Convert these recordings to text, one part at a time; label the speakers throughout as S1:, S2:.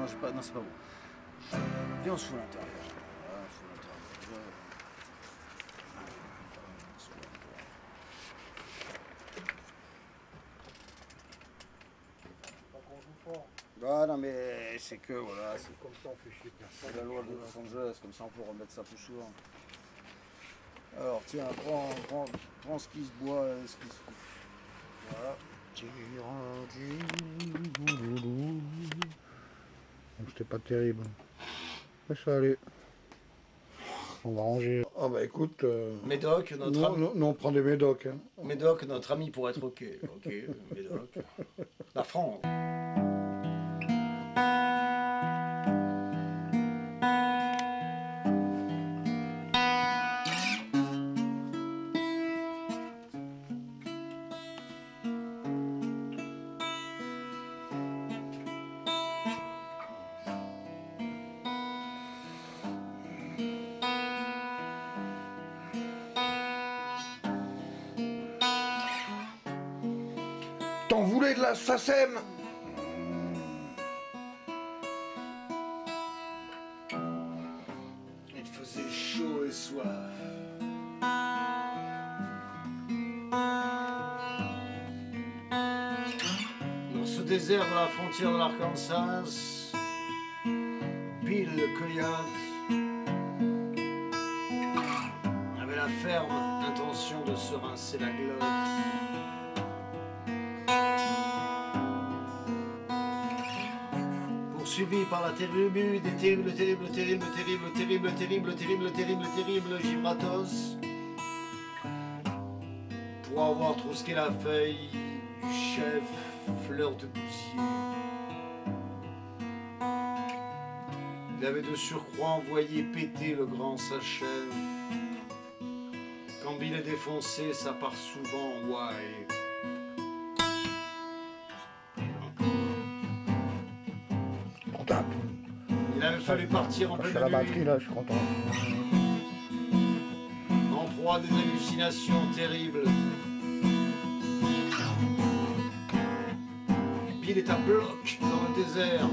S1: j'ai pas. Non, c'est pas bon. Viens, on se fout à l'intérieur. Voilà, on se fout à l'intérieur.
S2: Pas qu'on joue fort.
S1: Ah non, mais c'est que voilà.
S2: Comme ça, on fait chier personne.
S1: C'est la loi de Los Angeles, comme ça on peut remettre ça plus souvent. Alors tiens, prends ce qui se boit et ce qui se fout. Voilà.
S2: C'était pas terrible. Mais ça allait. On va ranger. Ah bah écoute.
S1: Médoc, notre ami.
S2: Non, on prend des médocs. Hein.
S1: Médoc, notre ami pour être ok. Ok, Médoc. La France.
S2: T'en voulais de la SACEM?
S1: Il faisait chaud et soif. Dans ce désert de la frontière de l'Arkansas, Bill le coyote avait la ferme intention de se rincer la glotte. Poursuivi par la terrible des terribles Gibratos, pour avoir trousqué la feuille du chef Fleur de Bousier. Il avait de surcroît envoyé péter le grand sachet. Quand Bill est défoncé, ça part souvent en ouaille. Il avait fallu partir en pleine
S2: la
S1: nuit,
S2: batterie là, je suis content.
S1: en proie à des hallucinations terribles. Bill est à bloc dans le désert.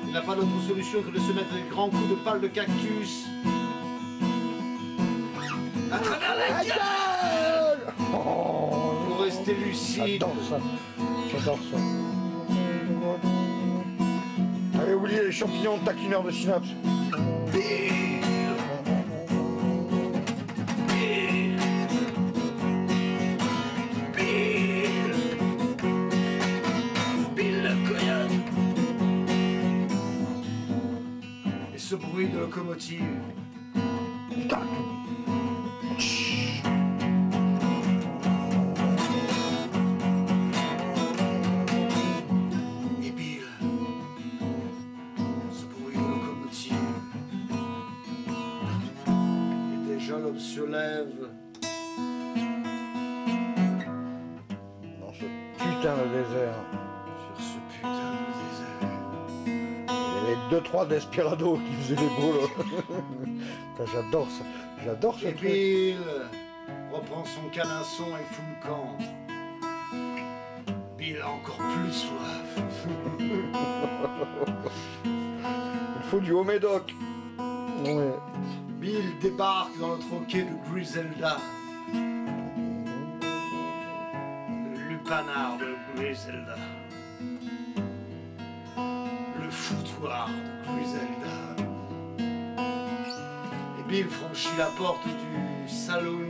S1: Il n'a pas d'autre solution que de se mettre des grands coups de pale de cactus à travers la gueule pour rester lucide.
S2: J'adore ça. J'adore ça. Allez, oubliez les champignons de taquineur de synapse.
S1: Bill le coyote. Et ce bruit de locomotive. Et Bill, ce bruit de locomotive. Et déjà l'homme se lève.
S2: Dans ce putain de désert.
S1: Sur ce putain de désert.
S2: Il y avait 2-3 Desperado qui faisaient les beaux là. Putain, j'adore ça. J'adore ce
S1: Et
S2: truc.
S1: Bill reprend son canasson et fout le camp. Bill a encore plus soif.
S2: Il faut du haut médoc. Ouais.
S1: Bill débarque dans le troquet de Griselda. Le lupanar de Griselda. Le foutoir de Griselda. Et Bill franchit la porte du saloon.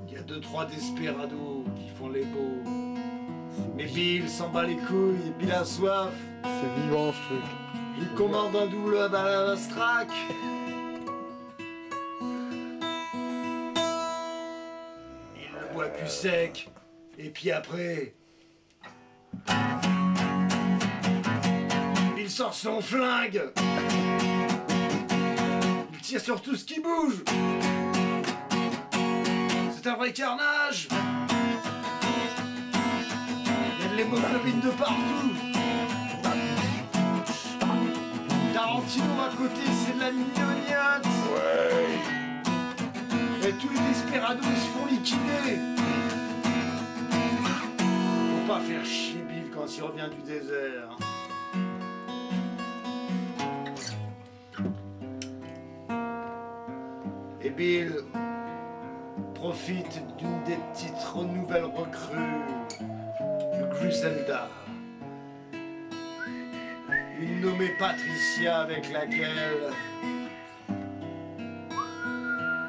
S1: Il y a 2-3 desperados qui font les beaux. Mais Bill s'en bat les couilles, Bill a soif.
S2: C'est vivant ce truc.
S1: Il commande un double balastrac. Il le boit cul sec. Et puis après... Il sort son flingue. Il tire sur tout ce qui bouge. C'est un vrai carnage. Il y a de l'hémoglobine de partout. Tarantino à côté, c'est de la mignoniotte.
S2: Ouais.
S1: Et tous les desperados, ils se font liquider. pas faire chier Bill quand il revient du désert. Et Bill profite d'une des petites nouvelles recrues de Griselda, une nommée Patricia avec laquelle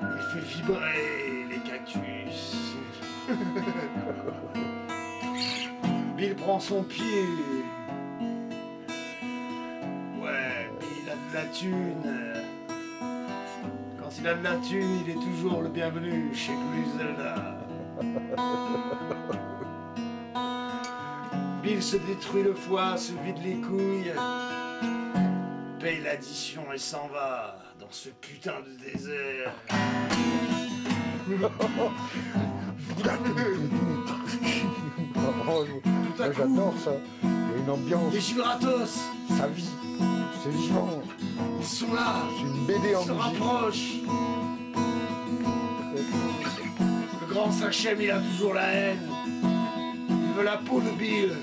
S1: il fait vibrer les cactus. Bill prend son pied. Ouais, Bill a de la thune. Quand il a de la thune, il est toujours le bienvenu chez Griselda. Bill se détruit le foie, se vide les couilles, paye l'addition et s'en va dans ce putain de désert. Tout à coup,
S2: j'adore ça. Il y a une ambiance.
S1: les Gibratos,
S2: Ça vit. C'est vivant.
S1: ils sont là,
S2: C'est une BD en
S1: ils se
S2: musique.
S1: rapprochent. Le grand Sachem, il a toujours la haine. Il veut la peau de Bill.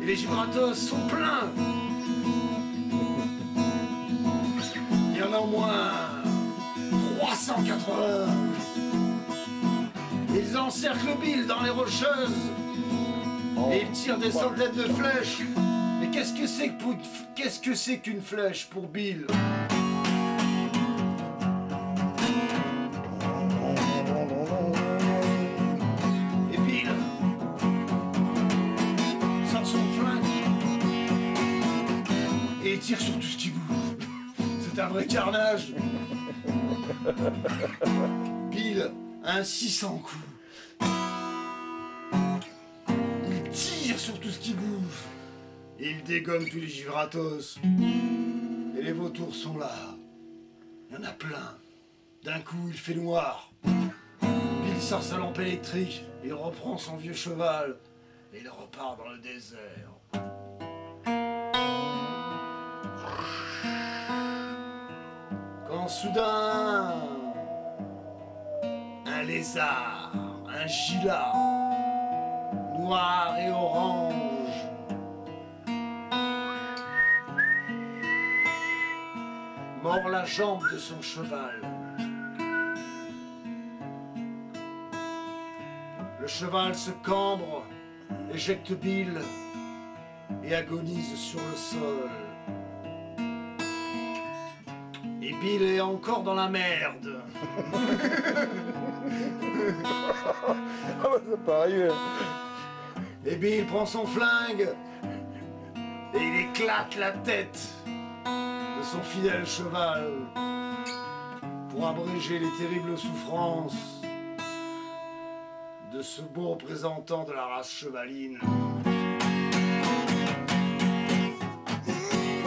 S1: Et les Gibratos sont pleins. Il y en a au moins 380. Ils encerclent Bill dans les rocheuses. Et ils tirent des centaines de flèches. Mais qu'est-ce que c'est qu'une flèche pour Bill? Et Bill sort son flingue et il tire sur tout ce qui bouge. C'est un vrai carnage. Bill a un 600 coups. Il tire sur tout ce qui bouge. Et il dégomme tous les Gibratos. Et les vautours sont là. Il y en a plein. D'un coup, il fait noir. Bill sort sa lampe électrique. Il reprend son vieux cheval. Et il repart dans le désert. Quand soudain, un lézard, un gila, noir et orange, mord la jambe de son cheval. Le cheval se cambre, éjecte Bill et agonise sur le sol. Et Bill est encore dans la merde.
S2: Ah bah c'est pareil.
S1: Et Bill prend son flingue et il éclate la tête de son fidèle cheval pour abréger les terribles souffrances de ce beau représentant de la race chevaline.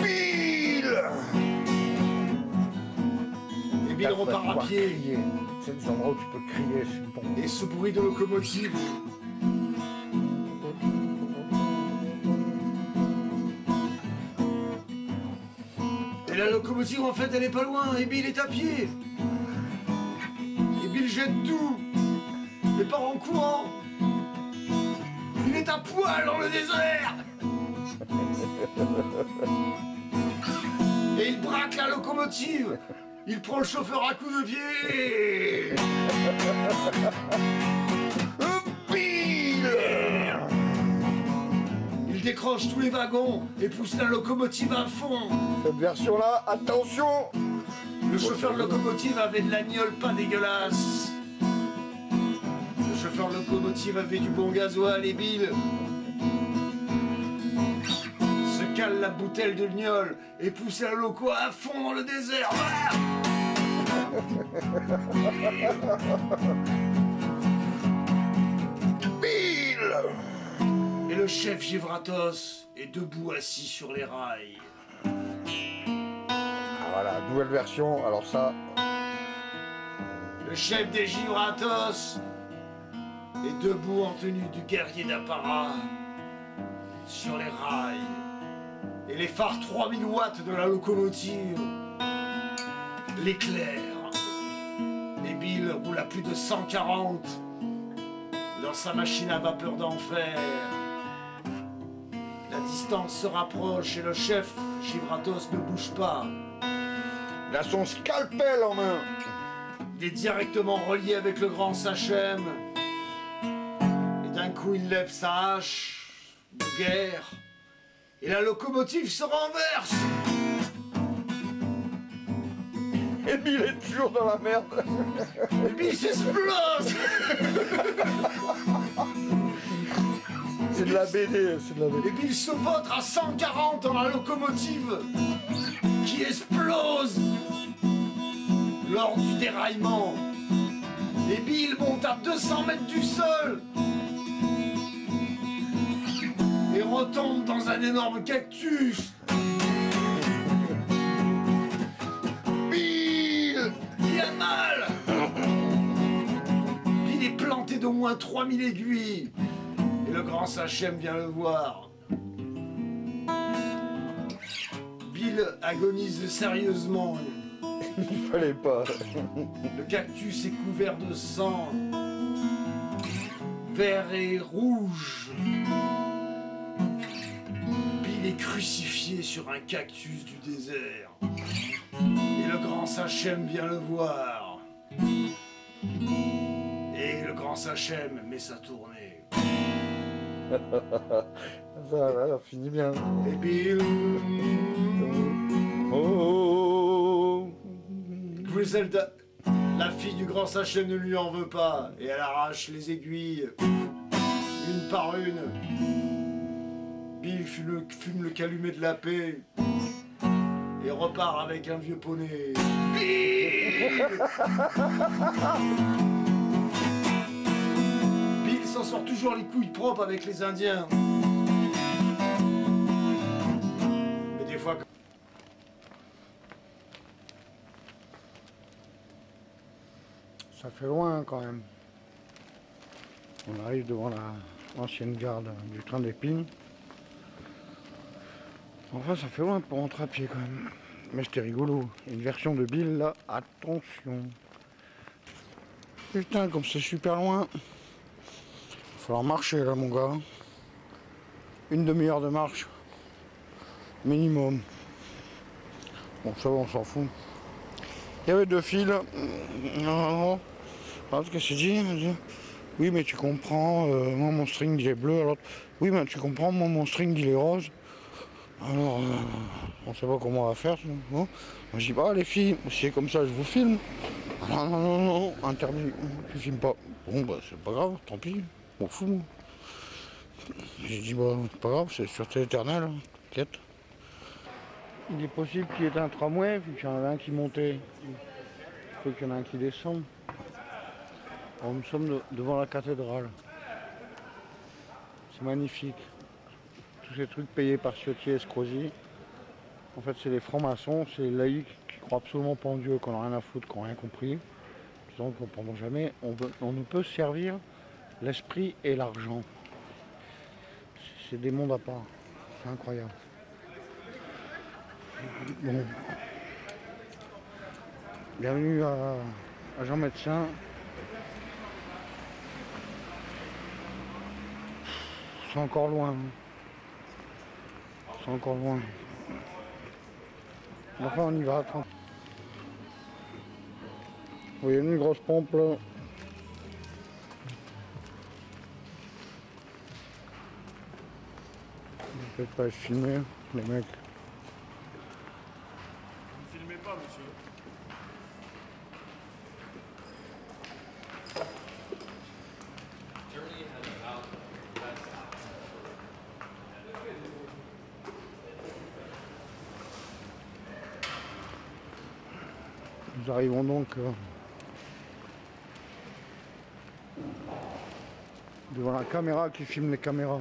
S2: Bill.
S1: Et Bill repart à pied.
S2: C'est des endroits où tu peux crier, c'est bon.
S1: Et ce bruit de locomotive. Et la locomotive, en fait, elle est pas loin. Et Bill est à pied. Et Bill jette tout. Et part en courant. Il est à poil dans le désert. Et il braque la locomotive. Il prend le chauffeur à coups de pied.
S2: Bill.
S1: Il décroche tous les wagons et pousse la locomotive à fond.
S2: Cette version-là, attention.
S1: Le chauffeur de locomotive avait de l'agnole pas dégueulasse. Le chauffeur de locomotive avait du bon gasoil et Bill se cale la bouteille de gnôle et pousse la loco à fond dans le désert. Ah,
S2: Bill.
S1: et le chef Givratos est debout assis sur les rails.
S2: Ah, voilà, nouvelle version, alors ça.
S1: Le chef des Givratos est debout en tenue du guerrier d'apparat sur les rails. Et les phares 3000 watts de la locomotive l'éclairent. Et Bill roule à plus de 140 dans sa machine à vapeur d'enfer. distance se rapproche et le chef, Givratos, ne bouge pas.
S2: Il a son scalpel en main.
S1: Il est directement relié avec le grand Sachem. Et d'un coup, il lève sa hache de guerre. Et la locomotive se renverse.
S2: Et Bill est toujours dans la merde.
S1: Et puis il s'explose.
S2: C'est de la BD, c'est de la BD.
S1: Et puis il se vautre à 140 dans la locomotive qui explose lors du déraillement. Et Bill monte à 200 mètres du sol et retombe dans un énorme cactus. Bill, il a mal. Bill est planté d'au moins 3000 aiguilles. Et le grand Sachem vient le voir. Bill agonise sérieusement.
S2: Il fallait pas.
S1: Le cactus est couvert de sang, vert et rouge. Bill est crucifié sur un cactus du désert. Et le grand Sachem vient le voir. Et le grand Sachem met sa tournée.
S2: Ça finit bien.
S1: Et Bill...
S2: Oh.
S1: Griselda, la fille du grand Sachem, ne lui en veut pas. Et elle arrache les aiguilles, une par une. Bill fume le calumet de la paix. Et repart avec un vieux poney. Bill Bill s'en sort toujours les couilles propres avec les Indiens. Mais des fois...
S2: Ça fait loin quand même. On arrive devant l'ancienne gare du train d'Épines. Enfin, ça fait loin pour rentrer à pied quand même. Mais c'était rigolo. Une version de Bill là, attention. Putain, comme c'est super loin. Il va falloir marcher là, mon gars. Une demi-heure de marche. Minimum. Bon, ça va, on s'en fout. Il y avait deux fils. Non. Qu'est-ce que c'est dit? Oui, mais tu comprends, moi mon string il est bleu. Alors, oui, mais tu comprends, moi mon string il est rose. Alors, on sait pas comment on va faire. Bon. Moi je dis, bah les filles, si c'est comme ça, je vous filme. Ah, non, interdit, tu filmes pas. Bon, bah c'est pas grave, tant pis, on m'en fout. J'ai dit, bah c'est pas grave, c'est sûreté éternelle, t'inquiète. Il est possible qu'il y ait un tramway, vu qu'il y en avait un qui montait. Il faut qu'il y en ait un qui descende. Alors, nous sommes devant la cathédrale. C'est magnifique. Tous ces trucs payés par Ciotti et Escrosi. En fait, c'est les francs-maçons, c'est les laïcs qui croient absolument pas en Dieu, qui n'ont rien à foutre, qui n'ont rien compris. Ils ne comprendront jamais. On ne peut servir l'esprit et l'argent. C'est des mondes à part. C'est incroyable. Bon. Bienvenue à Jean Médecin. C'est encore loin. C'est encore loin. Enfin, on y va. Vous voyez une grosse pompe là. Peut-être pas filmer, les mecs.
S3: Ne filmez pas, monsieur.
S2: Nous arrivons donc devant la caméra qui filme les caméras.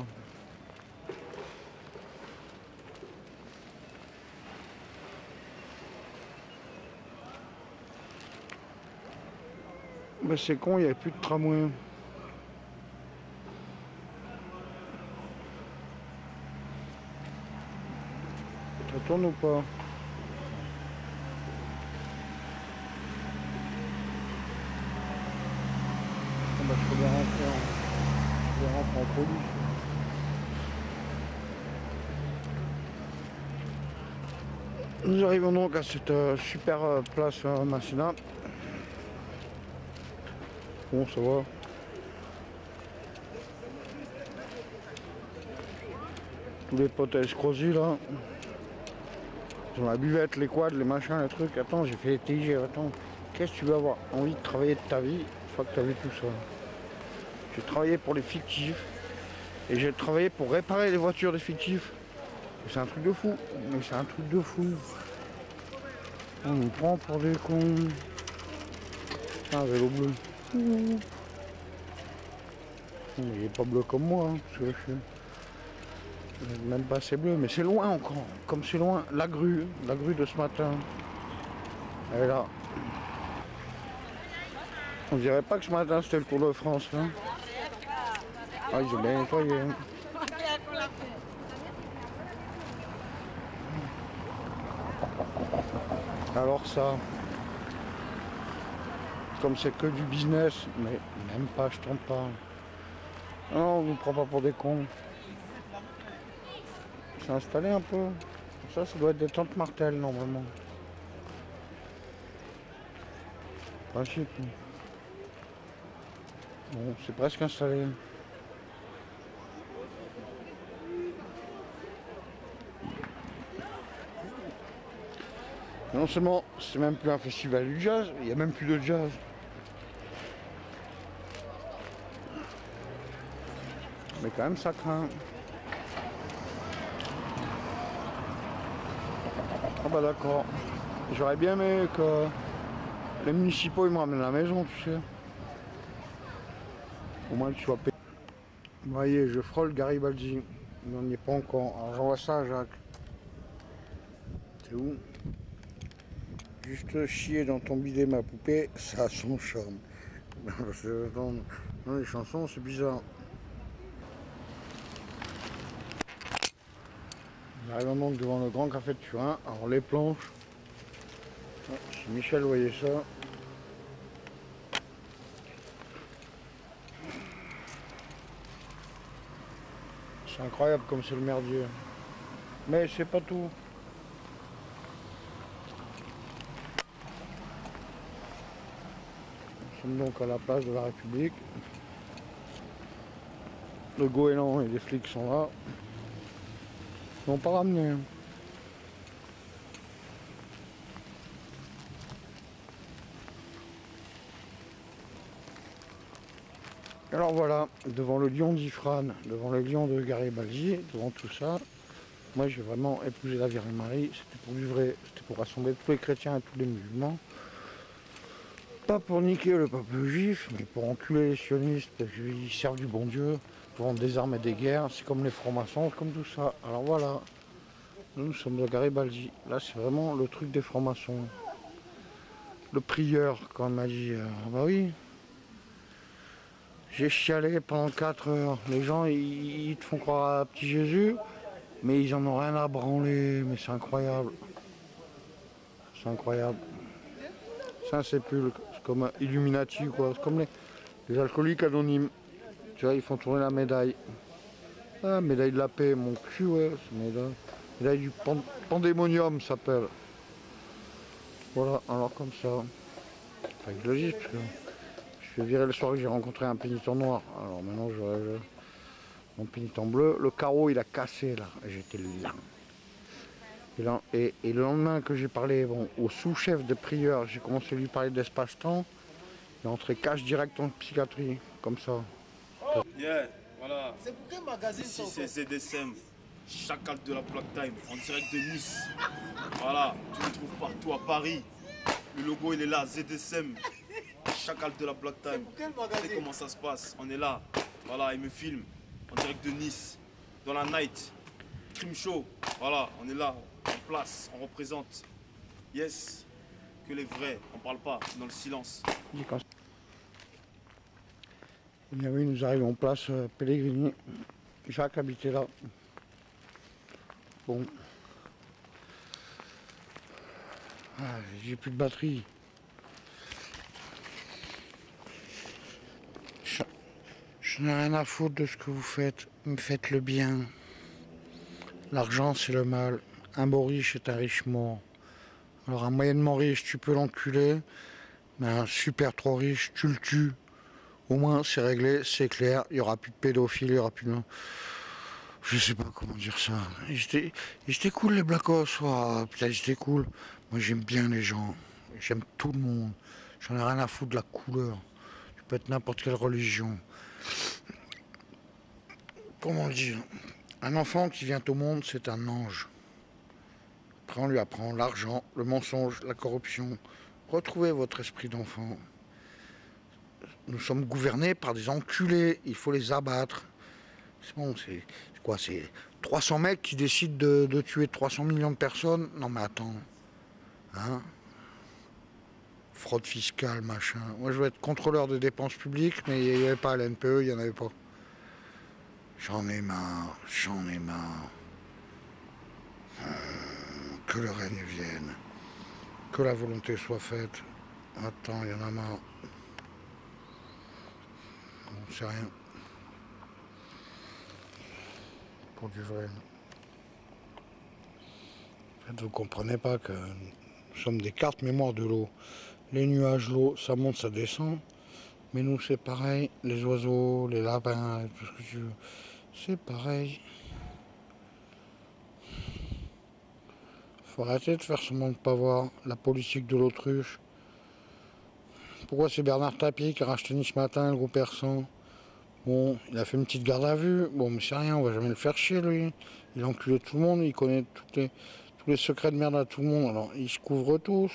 S2: Ben c'est con, il n'y avait plus de tramway. Ça tourne ou pas? Bah, je peux bien rentrer en police. Nous arrivons donc à cette super place Masséna. Bon, ça va. Tous les potes à escrosi là. Ils ont la buvette, les quads, les machins, les trucs. Attends, j'ai fait les TIG. Attends, qu'est-ce que tu veux avoir envie de travailler de ta vie une fois que tu as vu tout ça? J'ai travaillé pour les fictifs. Et j'ai travaillé pour réparer les voitures des fictifs. C'est un truc de fou. Mais c'est un truc de fou. On nous prend pour des cons. Un vélo bleu. Il est pas bleu comme moi. Hein, parce que je suis... Même pas assez bleu, mais c'est loin encore. Comme c'est loin, la grue de ce matin. Elle est là. On dirait pas que ce matin c'était le Tour de France. Hein. Ah, ils ont bien nettoyé. Hein. Alors ça, comme c'est que du business, mais même pas, je trompe pas. Non, on nous prend pas pour des cons. C'est installé un peu. Ça doit être des tentes Martel normalement. Principe. Bon, c'est presque installé. Non seulement c'est même plus un festival du jazz, il n'y a même plus de jazz. Mais quand même ça craint. Ah bah d'accord. J'aurais bien aimé que les municipaux ils me ramènent à la maison, tu sais. Au moins que tu sois payé. Vous voyez, je frôle Garibaldi. On n'y est pas encore. Alors j'envoie ça à Jacques. C'est où? Juste chier dans ton bidet ma poupée, ça a son charme. Dans les chansons, c'est bizarre. Nous arrivons donc devant le Grand Café de Turin. Alors les planches. Si Michel voyait ça. C'est incroyable comme c'est le merdier. Mais c'est pas tout. Nous sommes donc à la place de la République. Le goéland et les flics sont là. Ils n'ont pas ramené. Alors voilà, devant le lion d'Ifrane, devant le lion de Garibaldi, devant tout ça, moi j'ai vraiment épousé la Vierge Marie, c'était pour vivre, c'était pour rassembler tous les chrétiens et tous les musulmans. Pas pour niquer le peuple juif, mais pour enculer les sionistes, parce qu'ils servent du bon Dieu, pour vendre des armes et des guerres, c'est comme les francs-maçons, comme tout ça. Alors voilà, nous sommes à Garibaldi, là c'est vraiment le truc des francs-maçons. Le prieur, quand il m'a dit, bah oui. J'ai chialé pendant 4 heures. Les gens, ils te font croire à petit Jésus, mais ils en ont rien à branler. Mais c'est incroyable. C'est incroyable. C'est un sépulcre. C'est comme un Illuminati, quoi. C'est comme les alcooliques anonymes. Tu vois, ils font tourner la médaille. Ah, médaille de la paix, mon cul, ouais. Médaille du pandémonium, ça s'appelle. Voilà, alors comme ça. Enfin, je le dis, parce que je vais virer le soir que j'ai rencontré un pénitent noir. Alors maintenant, mon pénitent bleu, le carreau il a cassé là, j'étais là. Et le lendemain que j'ai parlé au sous-chef de prieur, j'ai commencé à lui parler d'espace-temps, il est entré cash direct en psychiatrie, comme ça.
S3: Yeah, voilà.
S4: C'est pour quel magazine ça?
S3: Ici c'est ZSM, chacal de la Black Time, en direct de Nice. Voilà, tu le trouves partout à Paris. Le logo il est là, ZSM, chacal de la Black Time.
S4: Pour quel
S3: Tu sais
S4: magazine?
S3: comment ça se passe, on est là. Voilà, il me filme, en direct de Nice, dans la night, crime show. Voilà, on est là, en place, on représente. Yes, que les vrais, on parle pas, dans le silence.
S2: Eh bien oui, nous arrivons en place Pellegrini. Jacques habitait là. Bon. Ah, j'ai plus de batterie. Je n'ai rien à foutre de ce que vous faites. Me faites le bien. L'argent, c'est le mal. Un beau riche est un riche mort. Alors un moyennement riche, tu peux l'enculer, mais un super trop riche, tu le tues. Au moins c'est réglé, c'est clair, il n'y aura plus de pédophiles, il n'y aura plus de... Je sais pas comment dire ça. Ils étaient cool les Blacos, oh, putain ils étaient cool. Moi j'aime bien les gens, j'aime tout le monde. J'en ai rien à foutre de la couleur. Tu peux être n'importe quelle religion. Comment dire? Un enfant qui vient au monde, c'est un ange. Après on lui apprend l'argent, le mensonge, la corruption. Retrouvez votre esprit d'enfant. Nous sommes gouvernés par des enculés, il faut les abattre. C'est bon, c'est quoi? C'est 300 mecs qui décident de tuer 300 millions de personnes? Non mais attends. Hein? Fraude fiscale, machin. Moi je veux être contrôleur de dépenses publiques, mais il n'y avait pas à l'NPE, il n'y en avait pas. J'en ai marre, j'en ai marre. Que le règne vienne. Que la volonté soit faite. Attends, il y en a marre. On sait rien. Pour du vrai. En fait, vous comprenez pas que nous sommes des cartes mémoire de l'eau. Les nuages, l'eau, ça monte, ça descend. Mais nous, c'est pareil. Les oiseaux, les lapins, tout ce que tu veux. C'est pareil. Faut arrêter de faire semblant de pas voir la politique de l'autruche. Pourquoi c'est Bernard Tapie qui a racheté ce matin le groupe Persan? Bon, il a fait une petite garde à vue. Bon, mais c'est rien, on va jamais le faire chier, lui. Il a enculé tout le monde, il connaît tous les secrets de merde à tout le monde. Alors, ils se couvrent tous.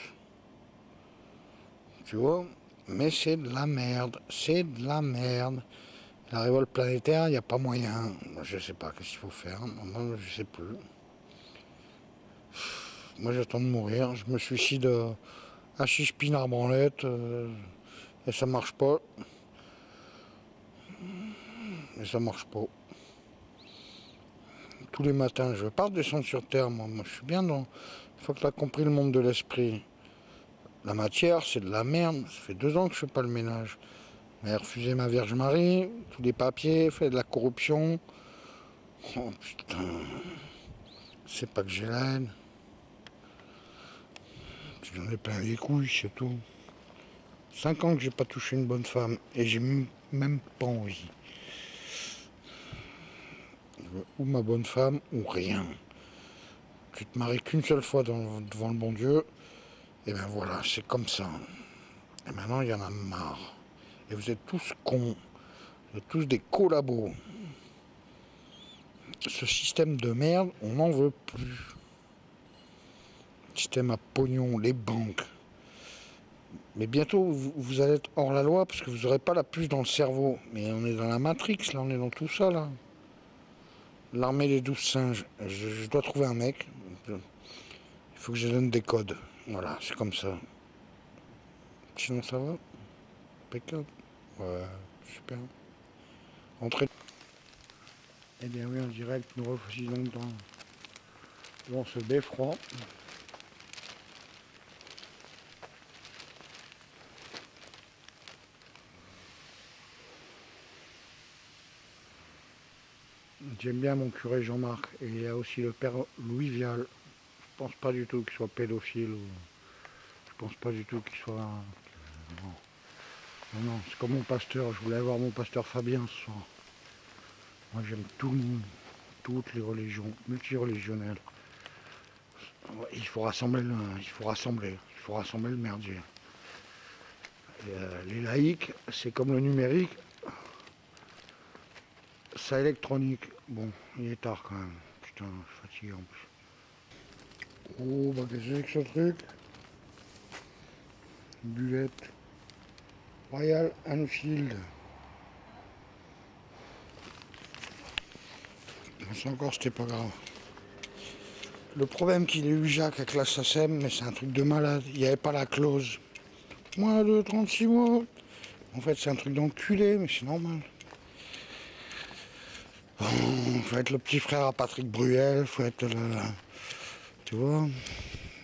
S2: Tu vois? Mais c'est de la merde. C'est de la merde. La révolte planétaire, il n'y a pas moyen. Je sais pas qu'est-ce qu'il faut faire. Moi, je sais plus. Moi, j'attends de mourir. Je me suicide à chiche-pinard branlette. Et ça marche pas. Et ça marche pas. Tous les matins, je veux pas redescendre sur Terre, moi je suis bien dans... Une fois que tu as compris le monde de l'esprit. La matière, c'est de la merde. Ça fait 2 ans que je fais pas le ménage. Mais refusé ma Vierge Marie, tous les papiers, fait de la corruption. Oh putain. C'est pas que j'ai la haine. J'en ai plein les couilles, c'est tout. 5 ans que j'ai pas touché une bonne femme. Et j'ai même pas envie. Ou ma bonne femme, ou rien. Tu te maries qu'une seule fois devant le bon Dieu, et ben voilà, c'est comme ça. Et maintenant, il y en a marre. Et vous êtes tous cons. Vous êtes tous des collabos. Ce système de merde, on n'en veut plus. Système à pognon, les banques. Mais bientôt, vous allez être hors la loi, parce que vous n'aurez pas la puce dans le cerveau. Mais on est dans la Matrix, là, on est dans tout ça, là. L'armée des 12 singes. Je dois trouver un mec. Il faut que je donne des codes. Voilà, c'est comme ça. Sinon ça va? Impeccable. Ouais, super. Entrez. Eh bien oui, en direct, nous revoici donc dans ce beffroi. J'aime bien mon curé Jean-Marc, et il y a aussi le père Louis Vial. Je pense pas du tout qu'il soit pédophile, ou... je pense pas du tout qu'il soit... Non, non, c'est comme mon pasteur, je voulais avoir mon pasteur Fabien ce soir. Moi j'aime tout le monde, toutes les religions, multireligionnelles. Il faut rassembler le merdier. Et, les laïcs, c'est comme le numérique, ça électronique. Bon, il est tard quand même. Putain, je suis fatigué en plus. Oh, bah qu'est-ce que c'est que ce truc? Buvette. Royal Enfield. C'est encore, c'était pas grave. Le problème qu'il a eu Jacques avec la SACEM, mais c'est un truc de malade. Il n'y avait pas la clause. Moins de 36 mois. En fait, c'est un truc d'enculé, mais c'est normal. Faut être le petit frère à Patrick Bruel, faut être le... Tu vois?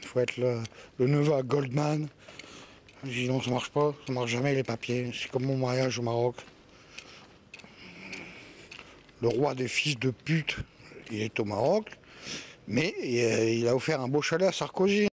S2: Faut être le neveu à Goldman. Je dis non, ça marche pas, ça marche jamais les papiers. C'est comme mon mariage au Maroc. Le roi des fils de pute, il est au Maroc, mais il a offert un beau chalet à Sarkozy.